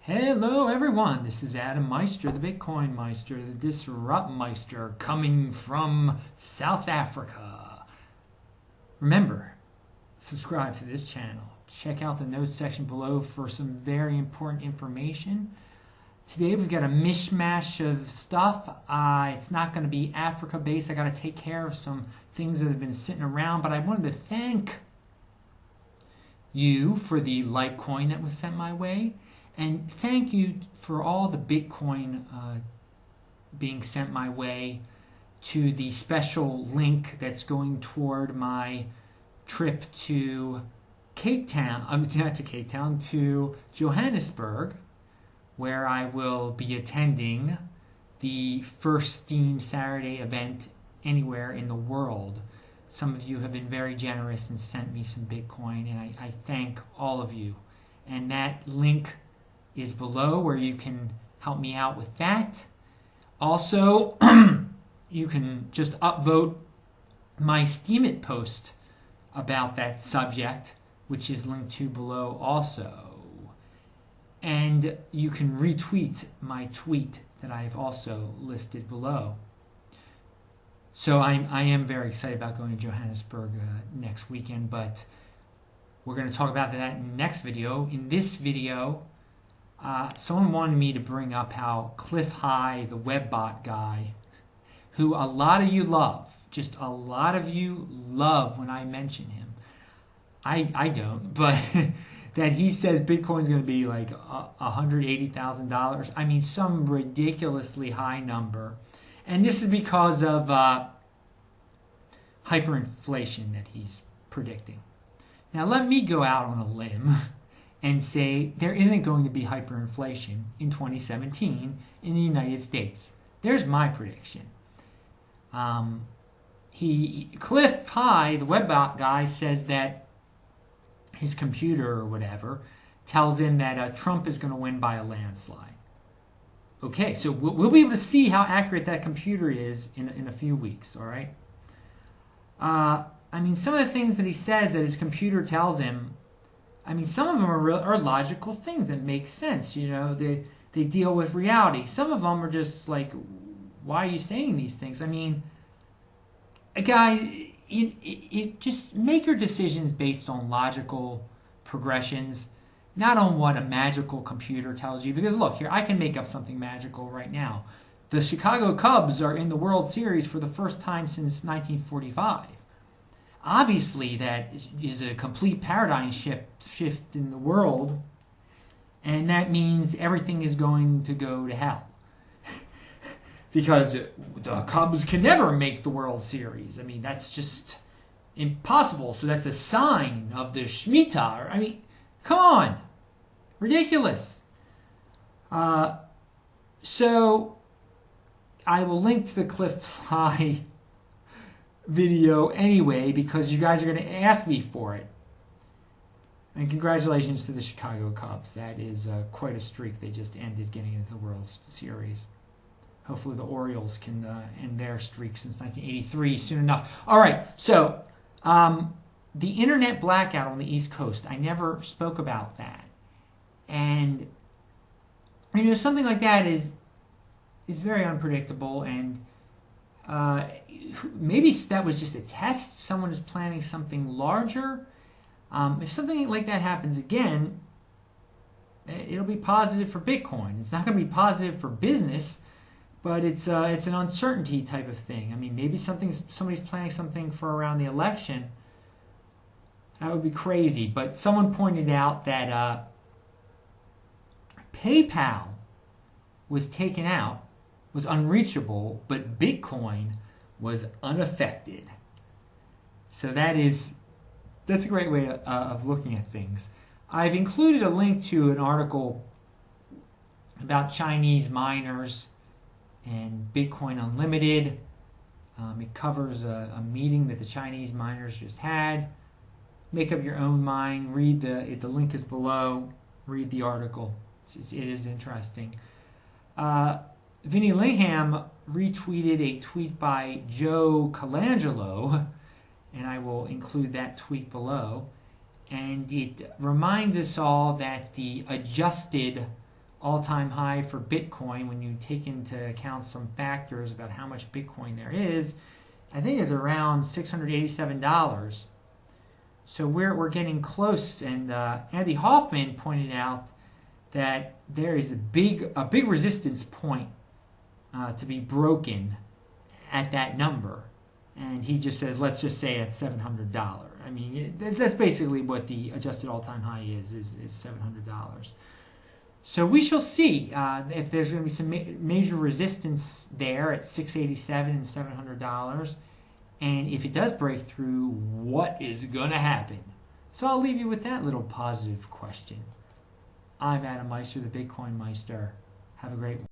Hello everyone, this is Adam Meister, the Bitcoin Meister, the Disrupt Meister, coming from South Africa. Remember, subscribe to this channel. Check out the notes section below for some very important information. Today we've got a mishmash of stuff. It's not going to be Africa based. I got to take care of some things that have been sitting around, but I wanted to thank you for the Litecoin that was sent my way. And thank you for all the Bitcoin being sent my way to the special link that's going toward my trip to Cape Town, not to Cape Town, to Johannesburg, where I will be attending the first Steam Saturday event anywhere in the world. Some of you have been very generous and sent me some Bitcoin, and I thank all of you. And that link is below where you can help me out with that. Also, you can just upvote my Steemit post about that subject, which is linked to below also. And you can retweet my tweet that I've also listed below. So I am very excited about going to Johannesburg next weekend, but we're going to talk about that in the next video. In this video, someone wanted me to bring up how Clif High, the webbot guy, who a lot of you love, just a lot of you love when I mention him. I don't, but that he says Bitcoin's going to be like $180,000. I mean, some ridiculously high number. And this is because of hyperinflation that he's predicting. Now, let me go out on a limb and say there isn't going to be hyperinflation in 2017 in the United States. There's my prediction. Clif High, the webbot guy, says that his computer or whatever tells him that Trump is going to win by a landslide. Okay, so we'll be able to see how accurate that computer is in a few weeks, all right? I mean, some of the things that he says that his computer tells him, I mean, some of them are logical things that make sense. You know, they deal with reality. Some of them are just like, why are you saying these things? I mean, a guy, just make your decisions based on logical progressions, not on what a magical computer tells you. Because look, here, I can make up something magical right now. The Chicago Cubs are in the World Series for the first time since 1945. Obviously, that is a complete paradigm shift in the world, and that means everything is going to go to hell. Because the Cubs can never make the World Series. I mean, that's just impossible. So that's a sign of the Shemitah. I mean, come on. Ridiculous. So I will link to the Clif High video anyway, because you guys are going to ask me for it. And congratulations to the Chicago Cubs. That is quite a streak. They just ended getting into the World Series. Hopefully the Orioles can end their streak since 1983 soon enough. All right, so the internet blackout on the East Coast, I never spoke about that. And, you know, something like that is very unpredictable, and maybe that was just a test. Someone is planning something larger. If something like that happens again, it'll be positive for Bitcoin. It's not going to be positive for business, but it's an uncertainty type of thing. I mean, maybe somebody's planning something for around the election. That would be crazy. But someone pointed out that PayPal was taken out, was unreachable, but Bitcoin was unaffected. So that's a great way of looking at things. I've included a link to an article about Chinese miners and Bitcoin Unlimited. It covers a meeting that the Chinese miners just had. Make up your own mind. Read the link is below. Read the article. It is interesting. Vinny Lingham retweeted a tweet by Joe Colangelo, and I will include that tweet below. And it reminds us all that the adjusted all-time high for Bitcoin, when you take into account some factors about how much Bitcoin there is, I think is around $687. So we're getting close, and Andy Hoffman pointed out that there is a big resistance point to be broken at that number, and he just says, let's just say at $700. I mean, that's basically what the adjusted all-time high is $700. So we shall see if there's going to be some major resistance there at $687 and $700. And if it does break through, what is going to happen? So I'll leave you with that little positive question. I'm Adam Meister, the Bitcoin Meister. Have a great one.